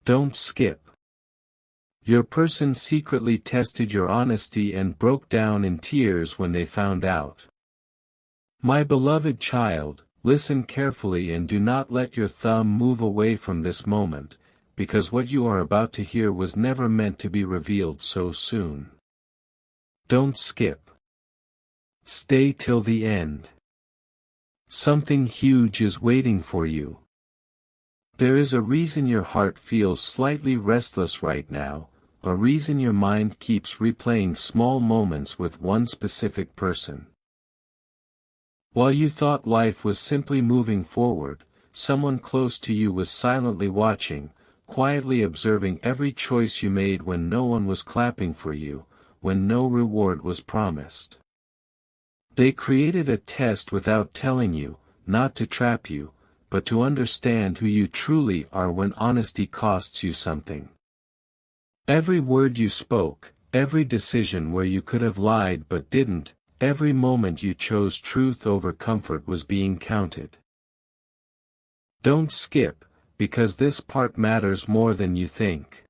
Don't skip. Your person secretly tested your honesty and broke down in tears when they found out. My beloved child, listen carefully and do not let your thumb move away from this moment, because what you are about to hear was never meant to be revealed so soon. Don't skip. Stay till the end. Something huge is waiting for you. There is a reason your heart feels slightly restless right now, a reason your mind keeps replaying small moments with one specific person. While you thought life was simply moving forward, someone close to you was silently watching, quietly observing every choice you made when no one was clapping for you, when no reward was promised. They created a test without telling you, not to trap you, but to understand who you truly are when honesty costs you something. Every word you spoke, every decision where you could have lied but didn't, every moment you chose truth over comfort was being counted. Don't skip, because this part matters more than you think.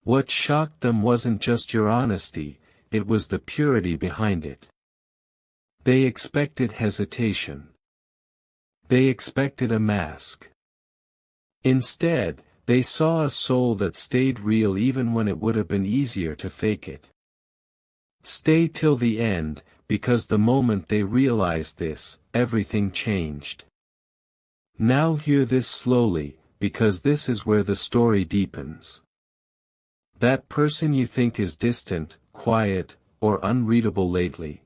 What shocked them wasn't just your honesty, it was the purity behind it. They expected hesitation. They expected a mask. Instead, they saw a soul that stayed real even when it would have been easier to fake it. Stay till the end, because the moment they realized this, everything changed. Now hear this slowly, because this is where the story deepens. That person you think is distant, quiet, or unreadable lately.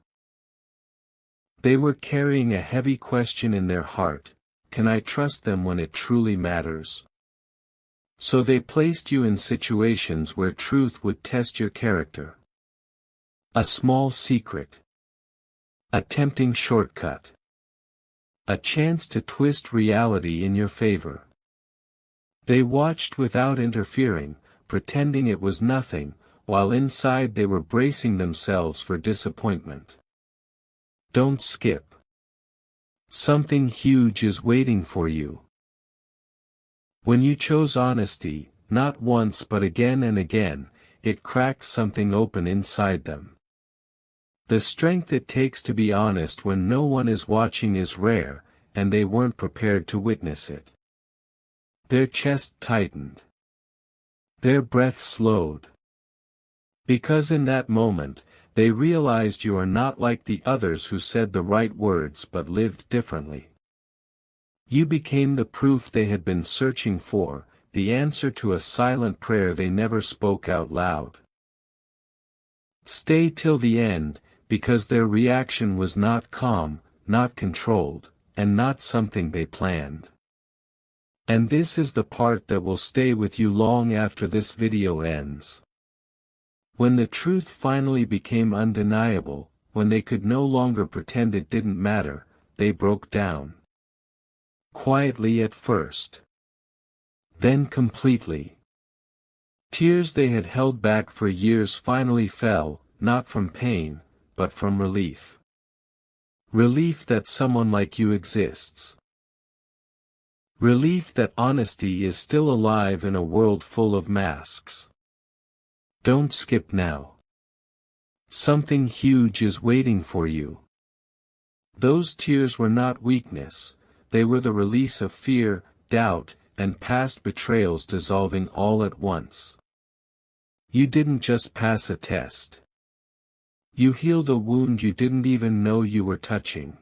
They were carrying a heavy question in their heart: can I trust them when it truly matters? So they placed you in situations where truth would test your character. A small secret. A tempting shortcut. A chance to twist reality in your favor. They watched without interfering, pretending it was nothing, while inside they were bracing themselves for disappointment. Don't skip. Something huge is waiting for you. When you chose honesty, not once but again and again, it cracked something open inside them. The strength it takes to be honest when no one is watching is rare, and they weren't prepared to witness it. Their chest tightened. Their breath slowed. Because in that moment, they realized you are not like the others who said the right words but lived differently. You became the proof they had been searching for, the answer to a silent prayer they never spoke out loud. Stay till the end, because their reaction was not calm, not controlled, and not something they planned. And this is the part that will stay with you long after this video ends. When the truth finally became undeniable, when they could no longer pretend it didn't matter, they broke down. Quietly at first. Then completely. Tears they had held back for years finally fell, not from pain, but from relief. Relief that someone like you exists. Relief that honesty is still alive in a world full of masks. Don't skip now. Something huge is waiting for you. Those tears were not weakness, they were the release of fear, doubt, and past betrayals dissolving all at once. You didn't just pass a test. You healed a wound you didn't even know you were touching.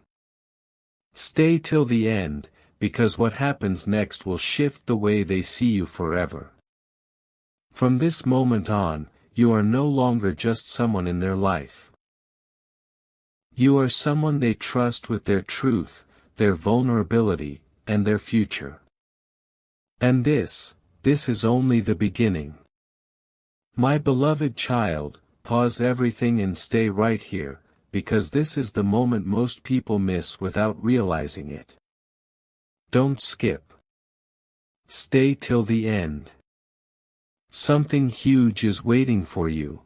Stay till the end, because what happens next will shift the way they see you forever. From this moment on, you are no longer just someone in their life. You are someone they trust with their truth, their vulnerability, and their future. And this is only the beginning. My beloved child, pause everything and stay right here, because this is the moment most people miss without realizing it. Don't skip. Stay till the end. Something huge is waiting for you.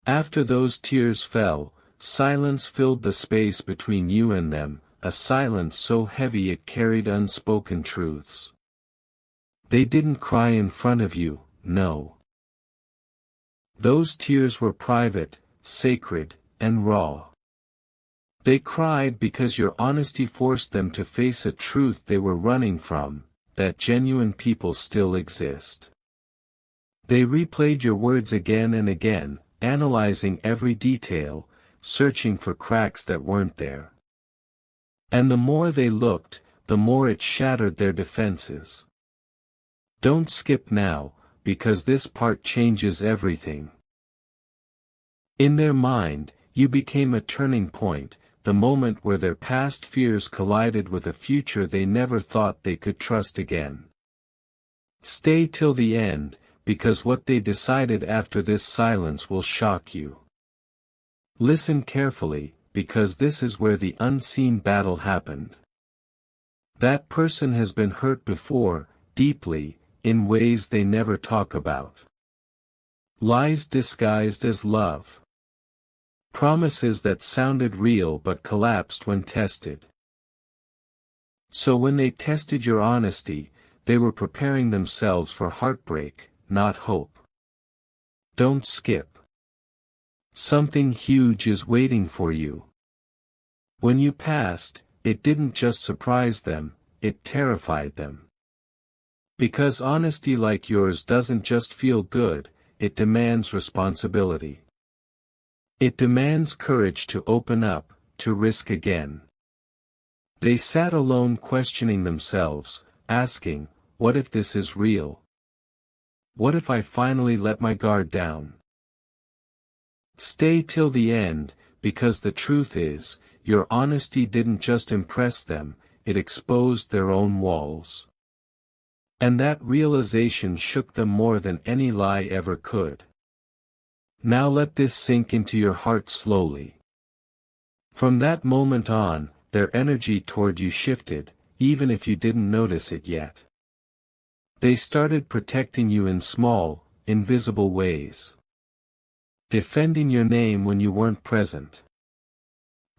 After those tears fell, silence filled the space between you and them, a silence so heavy it carried unspoken truths. They didn't cry in front of you, no. Those tears were private, sacred, and raw. They cried because your honesty forced them to face a truth they were running from, that genuine people still exist. They replayed your words again and again, analyzing every detail, searching for cracks that weren't there. And the more they looked, the more it shattered their defenses. Don't skip now, because this part changes everything. In their mind, you became a turning point, the moment where their past fears collided with a future they never thought they could trust again. Stay till the end, because what they decided after this silence will shock you. Listen carefully, because this is where the unseen battle happened. That person has been hurt before, deeply, in ways they never talk about. Lies disguised as love. Promises that sounded real but collapsed when tested. So when they tested your honesty, they were preparing themselves for heartbreak, not hope. Don't skip. Something huge is waiting for you. When you passed, it didn't just surprise them, it terrified them. Because honesty like yours doesn't just feel good, it demands responsibility. It demands courage to open up, to risk again. They sat alone questioning themselves, asking, what if this is real? What if I finally let my guard down? Stay till the end, because the truth is, your honesty didn't just impress them, it exposed their own walls. And that realization shook them more than any lie ever could. Now let this sink into your heart slowly. From that moment on, their energy toward you shifted, even if you didn't notice it yet. They started protecting you in small, invisible ways. Defending your name when you weren't present.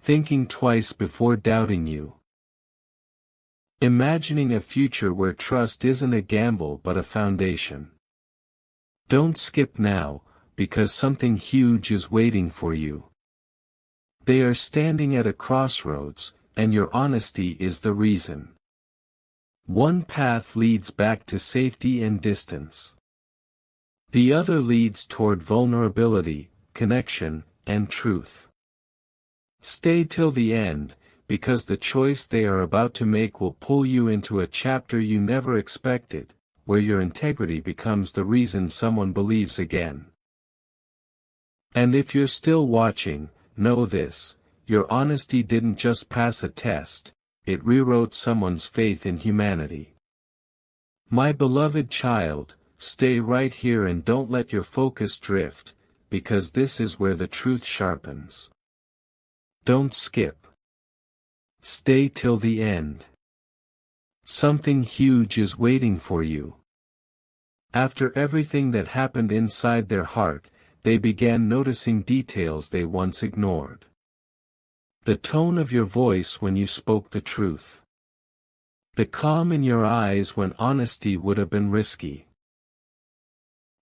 Thinking twice before doubting you. Imagining a future where trust isn't a gamble but a foundation. Don't skip now, because something huge is waiting for you. They are standing at a crossroads, and your honesty is the reason. One path leads back to safety and distance. The other leads toward vulnerability, connection, and truth. Stay till the end, because the choice they are about to make will pull you into a chapter you never expected, where your integrity becomes the reason someone believes again. And if you're still watching, know this, your honesty didn't just pass a test, it rewrote someone's faith in humanity. My beloved child, stay right here and don't let your focus drift, because this is where the truth sharpens. Don't skip. Stay till the end. Something huge is waiting for you. After everything that happened inside their heart, they began noticing details they once ignored. The tone of your voice when you spoke the truth. The calm in your eyes when honesty would have been risky.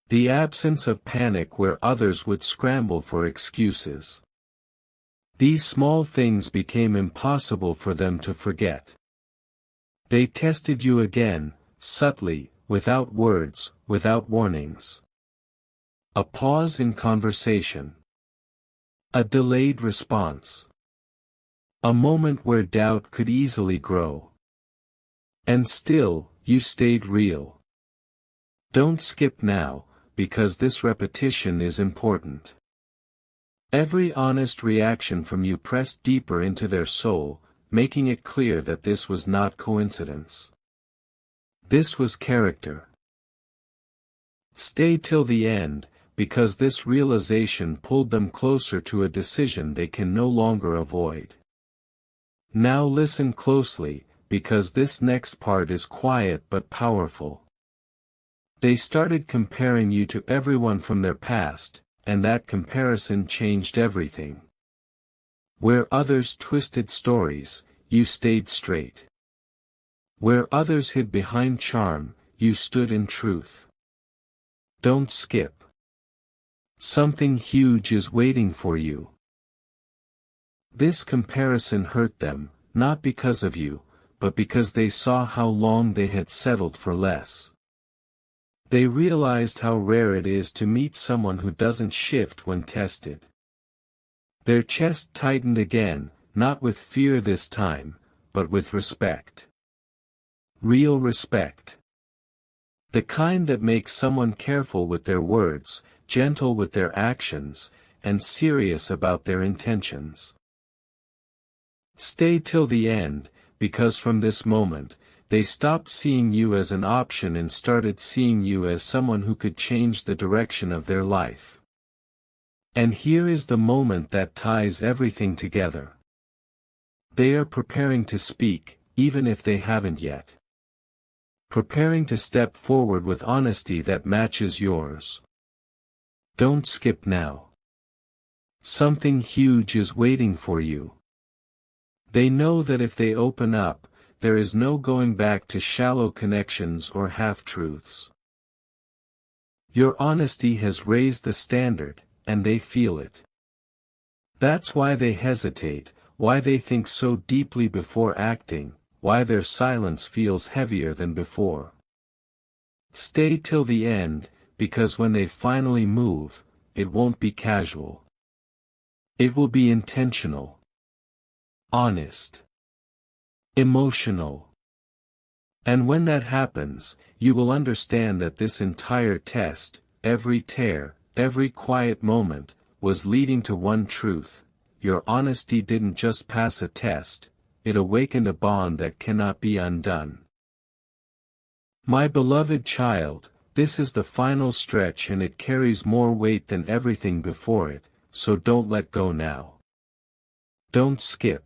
The absence of panic where others would scramble for excuses. These small things became impossible for them to forget. They tested you again, subtly, without words, without warnings. A pause in conversation. A delayed response. A moment where doubt could easily grow. And still, you stayed real. Don't skip now, because this repetition is important. Every honest reaction from you pressed deeper into their soul, making it clear that this was not coincidence. This was character. Stay till the end, because this realization pulled them closer to a decision they can no longer avoid. Now listen closely, because this next part is quiet but powerful. They started comparing you to everyone from their past, and that comparison changed everything. Where others twisted stories, you stayed straight. Where others hid behind charm, you stood in truth. Don't skip. Something huge is waiting for you. This comparison hurt them, not because of you, but because they saw how long they had settled for less. They realized how rare it is to meet someone who doesn't shift when tested. Their chest tightened again, not with fear this time, but with respect. Real respect. The kind that makes someone careful with their words, gentle with their actions, and serious about their intentions. Stay till the end, because from this moment, they stopped seeing you as an option and started seeing you as someone who could change the direction of their life. And here is the moment that ties everything together. They are preparing to speak, even if they haven't yet. Preparing to step forward with honesty that matches yours. Don't skip now. Something huge is waiting for you. They know that if they open up, there is no going back to shallow connections or half-truths. Your honesty has raised the standard, and they feel it. That's why they hesitate, why they think so deeply before acting, why their silence feels heavier than before. Stay till the end, because when they finally move, it won't be casual. It will be intentional. Honest. Emotional. And when that happens, you will understand that this entire test, every tear, every quiet moment, was leading to one truth: your honesty didn't just pass a test, it awakened a bond that cannot be undone. My beloved child, this is the final stretch and it carries more weight than everything before it, so don't let go now. Don't skip.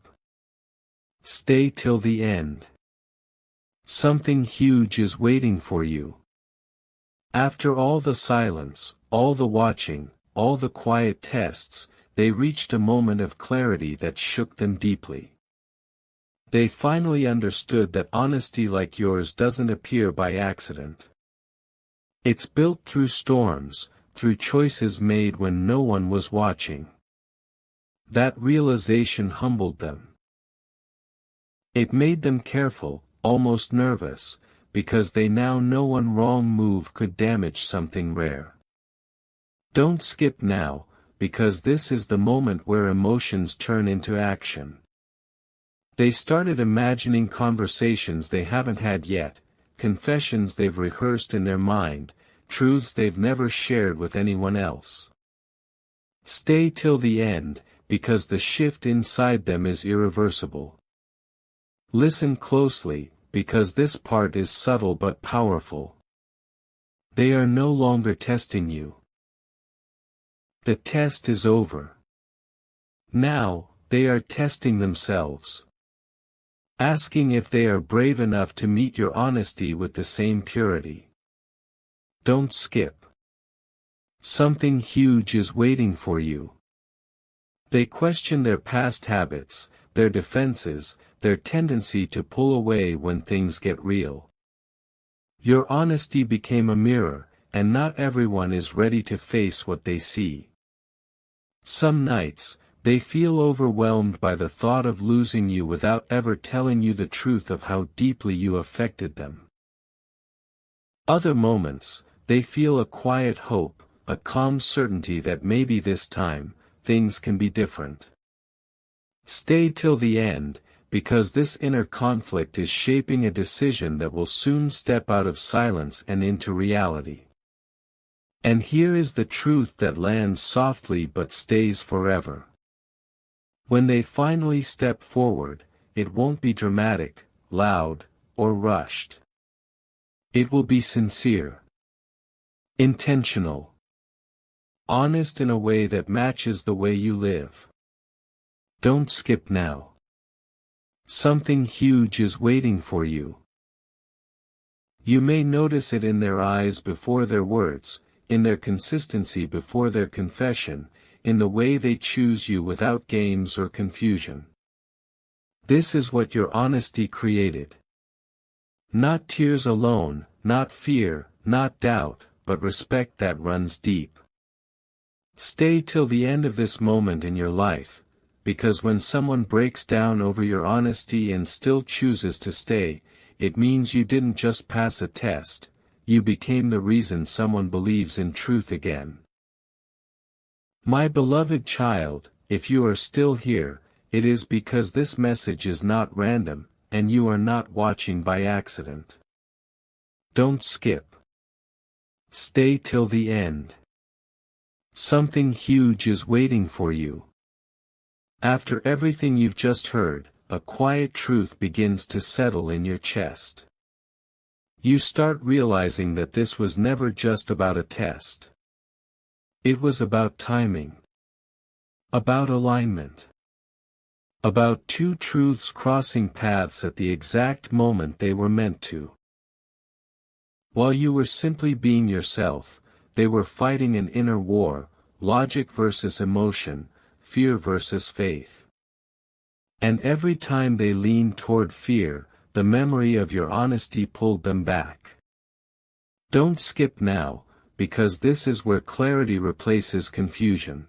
Stay till the end. Something huge is waiting for you. After all the silence, all the watching, all the quiet tests, they reached a moment of clarity that shook them deeply. They finally understood that honesty like yours doesn't appear by accident. It's built through storms, through choices made when no one was watching. That realization humbled them. It made them careful, almost nervous, because they now know one wrong move could damage something rare. Don't skip now, because this is the moment where emotions turn into action. They started imagining conversations they haven't had yet, confessions they've rehearsed in their mind, truths they've never shared with anyone else. Stay till the end, because the shift inside them is irreversible. Listen closely, because this part is subtle but powerful. They are no longer testing you. The test is over. Now, they are testing themselves. Asking if they are brave enough to meet your honesty with the same purity. Don't skip. Something huge is waiting for you. They question their past habits, their defenses, their tendency to pull away when things get real. Your honesty became a mirror, and not everyone is ready to face what they see. Some nights, they feel overwhelmed by the thought of losing you without ever telling you the truth of how deeply you affected them. Other moments, they feel a quiet hope, a calm certainty that maybe this time, things can be different. Stay till the end, because this inner conflict is shaping a decision that will soon step out of silence and into reality. And here is the truth that lands softly but stays forever. When they finally step forward, it won't be dramatic, loud, or rushed. It will be sincere. Intentional. Honest in a way that matches the way you live. Don't skip now. Something huge is waiting for you. You may notice it in their eyes before their words, in their consistency before their confession, in the way they choose you without games or confusion. This is what your honesty created. Not tears alone, not fear, not doubt, but respect that runs deep. Stay till the end of this moment in your life, because when someone breaks down over your honesty and still chooses to stay, it means you didn't just pass a test, you became the reason someone believes in truth again. My beloved child, if you are still here, it is because this message is not random, and you are not watching by accident. Don't skip. Stay till the end. Something huge is waiting for you. After everything you've just heard, a quiet truth begins to settle in your chest. You start realizing that this was never just about a test. It was about timing. About alignment. About two truths crossing paths at the exact moment they were meant to. While you were simply being yourself, they were fighting an inner war, logic versus emotion, fear versus faith. And every time they leaned toward fear, the memory of your honesty pulled them back. Don't skip now, because this is where clarity replaces confusion.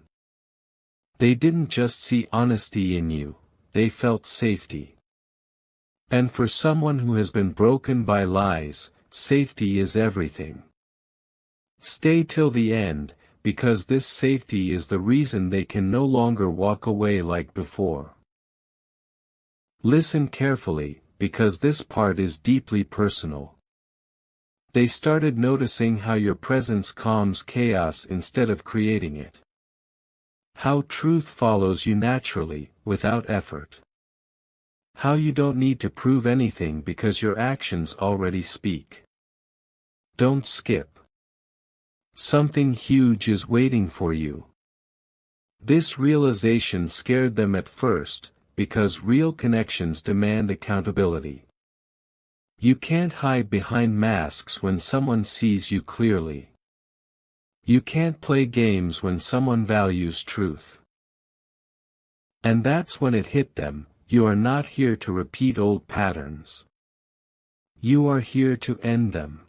They didn't just see honesty in you, they felt safety. And for someone who has been broken by lies, safety is everything. Stay till the end, because this safety is the reason they can no longer walk away like before. Listen carefully, because this part is deeply personal. They started noticing how your presence calms chaos instead of creating it. How truth follows you naturally, without effort. How you don't need to prove anything because your actions already speak. Don't skip. Something huge is waiting for you. This realization scared them at first, because real connections demand accountability. You can't hide behind masks when someone sees you clearly. You can't play games when someone values truth. And that's when it hit them, you are not here to repeat old patterns. You are here to end them.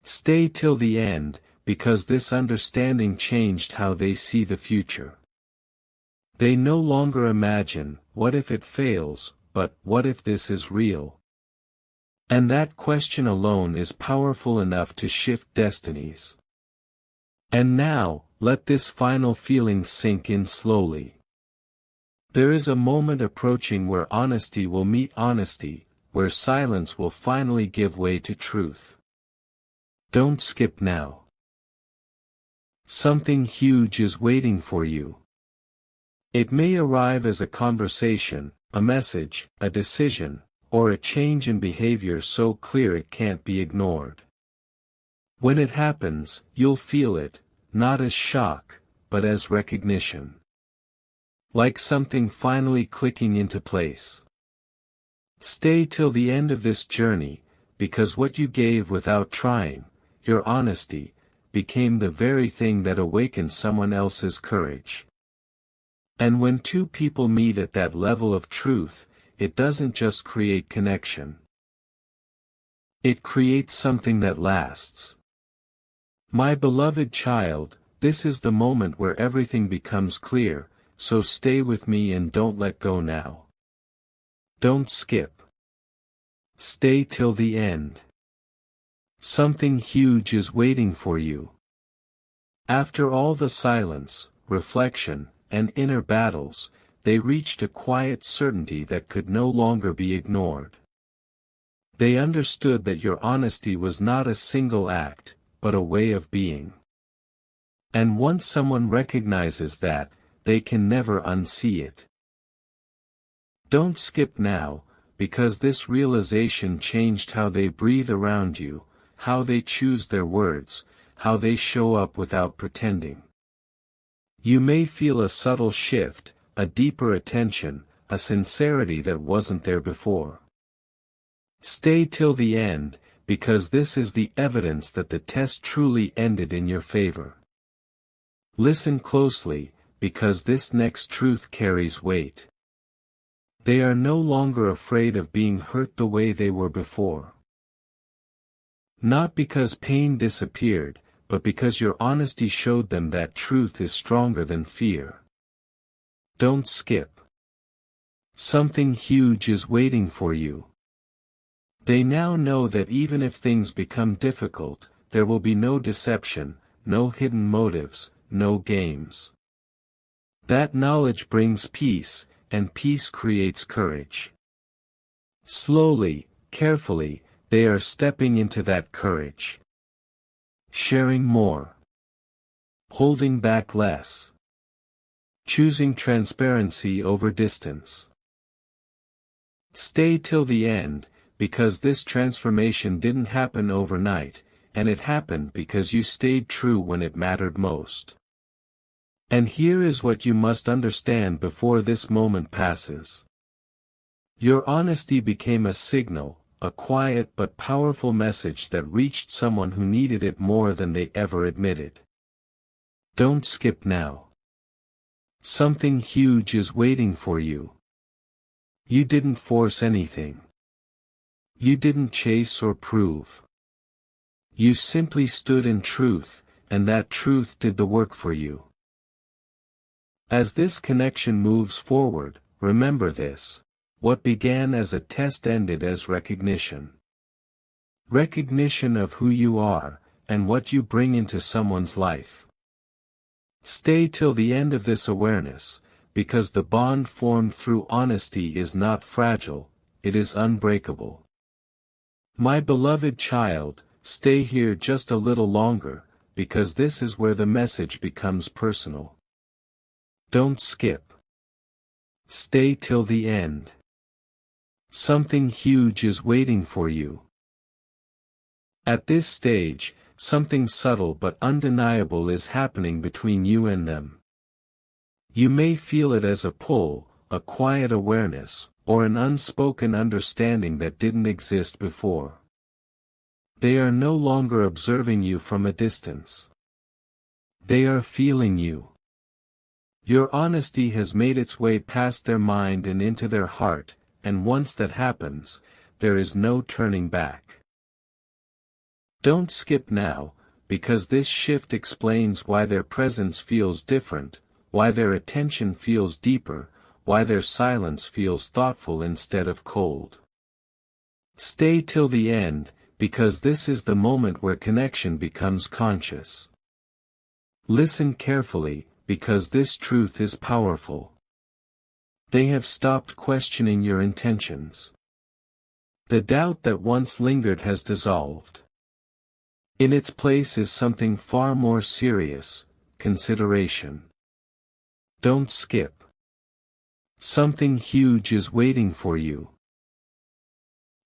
Stay till the end, because this understanding changed how they see the future. They no longer imagine, what if it fails, but what if this is real? And that question alone is powerful enough to shift destinies. And now, let this final feeling sink in slowly. There is a moment approaching where honesty will meet honesty, where silence will finally give way to truth. Don't skip now. Something huge is waiting for you. It may arrive as a conversation, a message, a decision, or a change in behavior so clear it can't be ignored. When it happens, you'll feel it, not as shock, but as recognition. Like something finally clicking into place. Stay till the end of this journey, because what you gave without trying, your honesty, became the very thing that awakened someone else's courage. And when two people meet at that level of truth, it doesn't just create connection. It creates something that lasts. My beloved child, this is the moment where everything becomes clear, so stay with me and don't let go now. Don't skip. Stay till the end. Something huge is waiting for you. After all the silence, reflection, and inner battles, they reached a quiet certainty that could no longer be ignored. They understood that your honesty was not a single act, but a way of being. And once someone recognizes that, they can never unsee it. Don't skip now, because this realization changed how they breathe around you, how they choose their words, how they show up without pretending. You may feel a subtle shift, a deeper attention, a sincerity that wasn't there before. Stay till the end, because this is the evidence that the test truly ended in your favor. Listen closely, because this next truth carries weight. They are no longer afraid of being hurt the way they were before. Not because pain disappeared, but because your honesty showed them that truth is stronger than fear. Don't skip. Something huge is waiting for you. They now know that even if things become difficult, there will be no deception, no hidden motives, no games. That knowledge brings peace, and peace creates courage. Slowly, carefully, they are stepping into that courage. Sharing more. Holding back less. Choosing transparency over distance. Stay till the end, because this transformation didn't happen overnight, and it happened because you stayed true when it mattered most. And here is what you must understand before this moment passes. Your honesty became a signal, a quiet but powerful message that reached someone who needed it more than they ever admitted. Don't skip now. Something huge is waiting for you. You didn't force anything. You didn't chase or prove. You simply stood in truth, and that truth did the work for you. As this connection moves forward, remember this: what began as a test ended as recognition. Recognition of who you are, and what you bring into someone's life. Stay till the end of this awareness, because the bond formed through honesty is not fragile, it is unbreakable. My beloved child, stay here just a little longer, because this is where the message becomes personal. Don't skip. Stay till the end. Something huge is waiting for you. At this stage, something subtle but undeniable is happening between you and them. You may feel it as a pull, a quiet awareness, or an unspoken understanding that didn't exist before. They are no longer observing you from a distance. They are feeling you. Your honesty has made its way past their mind and into their heart, and once that happens, there is no turning back. Don't skip now, because this shift explains why their presence feels different, why their attention feels deeper, why their silence feels thoughtful instead of cold. Stay till the end, because this is the moment where connection becomes conscious. Listen carefully, because this truth is powerful. They have stopped questioning your intentions. The doubt that once lingered has dissolved. In its place is something far more serious: consideration. Don't skip. Something huge is waiting for you.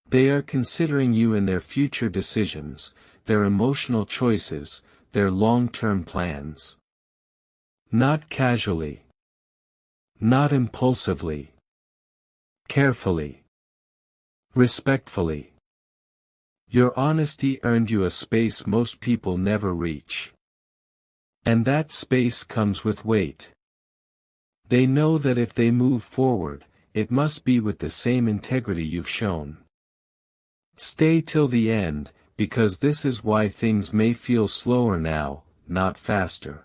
They are considering you in their future decisions, their emotional choices, their long-term plans. Not casually. Not impulsively. Carefully. Respectfully. Your honesty earned you a space most people never reach. And that space comes with weight. They know that if they move forward, it must be with the same integrity you've shown. Stay till the end, because this is why things may feel slower now, not faster.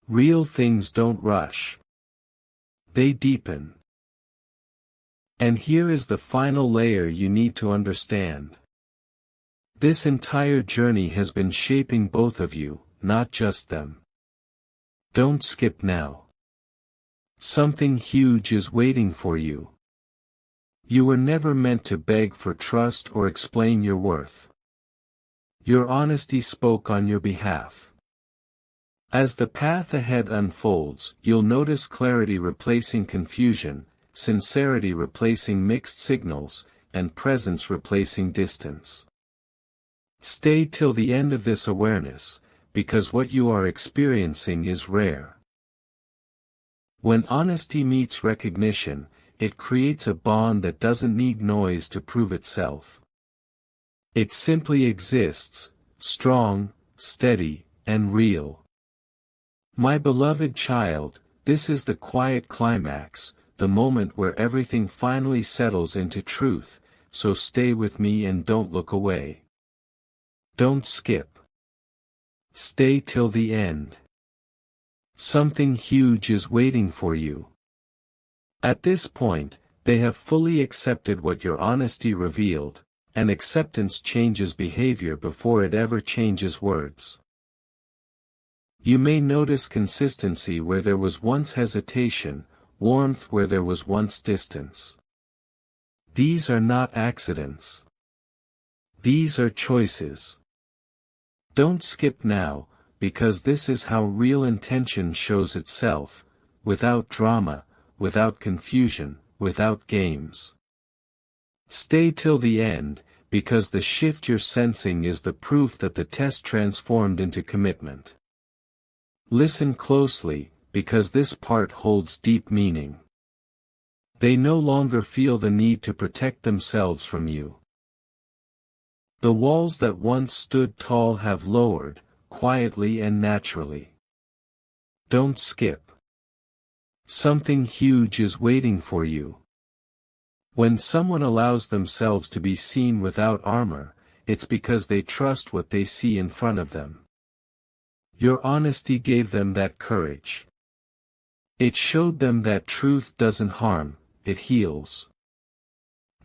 Real things don't rush. They deepen. And here is the final layer you need to understand. This entire journey has been shaping both of you, not just them. Don't skip now. Something huge is waiting for you. You were never meant to beg for trust or explain your worth. Your honesty spoke on your behalf. As the path ahead unfolds, you'll notice clarity replacing confusion, sincerity replacing mixed signals, and presence replacing distance. Stay till the end of this awareness, because what you are experiencing is rare. When honesty meets recognition, it creates a bond that doesn't need noise to prove itself. It simply exists, strong, steady, and real. My beloved child, this is the quiet climax, the moment where everything finally settles into truth, so stay with me and don't look away. Don't skip. Stay till the end. Something huge is waiting for you. At this point, they have fully accepted what your honesty revealed, and acceptance changes behavior before it ever changes words. You may notice consistency where there was once hesitation, warmth where there was once distance. These are not accidents. These are choices. Don't skip now, because this is how real intention shows itself, without drama, without confusion, without games. Stay till the end, because the shift you're sensing is the proof that the test transformed into commitment. Listen closely, because this part holds deep meaning. They no longer feel the need to protect themselves from you. The walls that once stood tall have lowered, quietly and naturally. Don't skip. Something huge is waiting for you. When someone allows themselves to be seen without armor, it's because they trust what they see in front of them. Your honesty gave them that courage. It showed them that truth doesn't harm, it heals.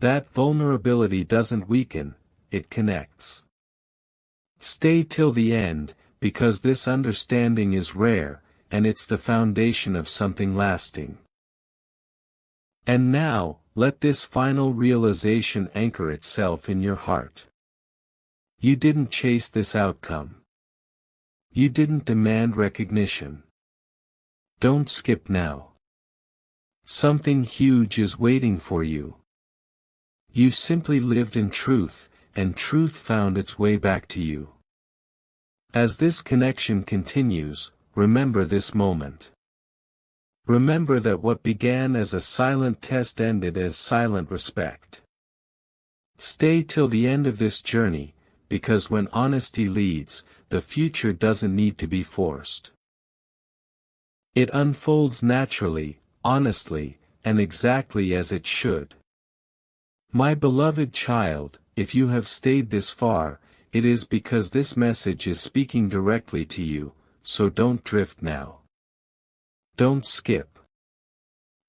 That vulnerability doesn't weaken, it connects. Stay till the end, because this understanding is rare, and it's the foundation of something lasting. And now, let this final realization anchor itself in your heart. You didn't chase this outcome. You didn't demand recognition. Don't skip now. Something huge is waiting for you. You simply lived in truth, and truth found its way back to you. As this connection continues, remember this moment. Remember that what began as a silent test ended as silent respect. Stay till the end of this journey, because when honesty leads, the future doesn't need to be forced. It unfolds naturally, honestly, and exactly as it should. My beloved child, if you have stayed this far, it is because this message is speaking directly to you, so don't drift now. Don't skip.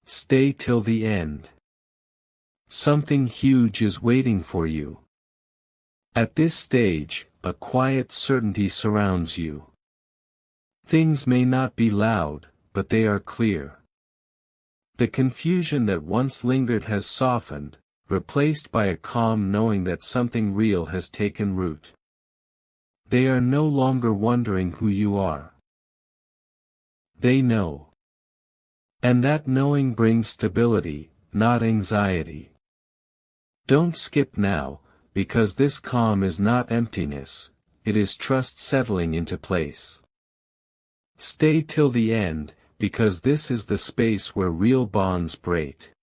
Stay till the end. Something huge is waiting for you. At this stage, a quiet certainty surrounds you. Things may not be loud, but they are clear. The confusion that once lingered has softened, replaced by a calm knowing that something real has taken root. They are no longer wondering who you are. They know. And that knowing brings stability, not anxiety. Don't skip now, because this calm is not emptiness, it is trust settling into place. Stay till the end, because this is the space where real bonds break.